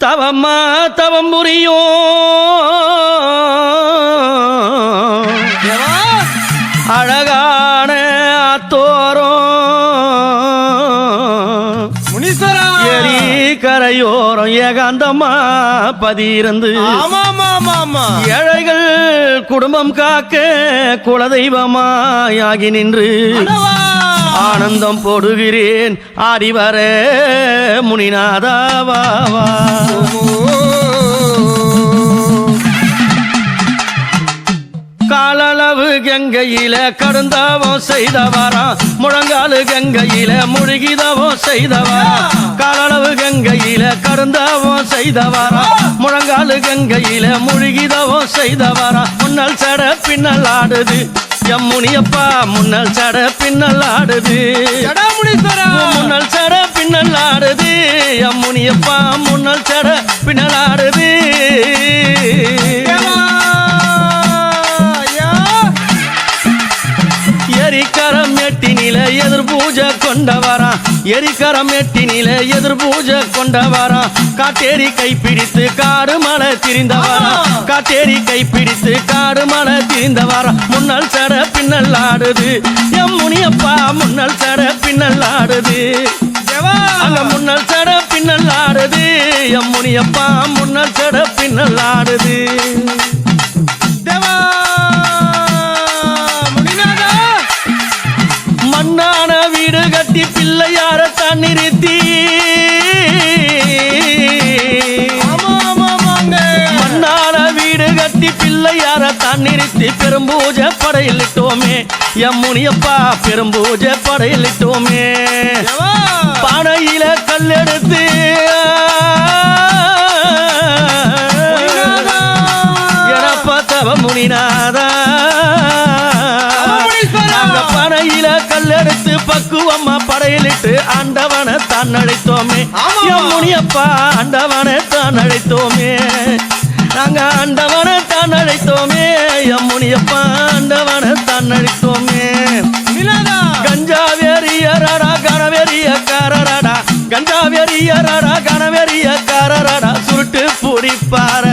தவம்மா தவம் புரியும் அழகான அத்தோரம் முனீஸ்வரா எரி கரையோரம் ஏகாந்தமா பதியிருந்து ஏழைகள் குடும்பம் காக்க குலதெய்வமாயாகி நின்று ஆனந்தம் போடுகிறேன் ஆடிவர முனிநாதாவா காலளவு கங்கையில கடுந்தாவம் செய்தவாரா முழங்காலு கங்கையில முழுகிதவம் செய்தவாரா காலளவு கங்கையில கடுந்தாவம் செய்தவாரா முழங்காலு கங்கையில முழுகிதவம் செய்தவாரா முன்னல் சட பின்னல் ஆடுது எம்முனியப்பா முன்னல் சட பின்னல் ஆடுது முன்னல் சட பின்னல் ஆடுது எம்முனியப்பா முன்னல் சட பின்னல் ஆடுது எரிக்கரம் எட்டினில எதிர் பூஜை கொண்டவரா எரிக்கரம் எட்டினில எதிர் பூஜை கொண்டவரா காட்டேரி கைப்பிடித்து காடு மலை திரிந்தவரா காட்டேரி கைப்பிடித்து காடு மலை திரிந்தவரா முன்னல் சட பின்னல் ஆடுது எம் முனியப்பா முன்னல் சட பின்னல் ஆடுது அங்க முன்னல் சட பின்னல் ஆடுது எம் முனியப்பா முன்னல் சட பின்னல் ஆடுது மண்ணான வீடு கட்டி பிள்ளையார தன்னிறுத்தி மண்ணான வீடு கட்டி பிள்ளையார தன்னிறுத்தி பெரும்பூஜை படையிலிட்டோமே எம் முனியப்பா பெரும்பூஜை படையிலிட்டோமே பானையில கல்லெடுத்து எனப்பத்தவ முனிநாதா பனையில கல்லெடுத்து பக்குவம்மா படையிலிட்டு ஆண்டவனை தான் அழைத்தோமே முனியப்பா ஆண்டவனை தான் அழைத்தோமே நாங்க ஆண்டவனை தான் அழைத்தோமே எம் முனியப்பா ஆண்டவனை தான் அழைத்தோமே கஞ்சா வெறியரடா கனவெறிய காரரடா கஞ்சா வெறியரடா கனவெறிய காரரடா சுருட்டு பூடிப்பார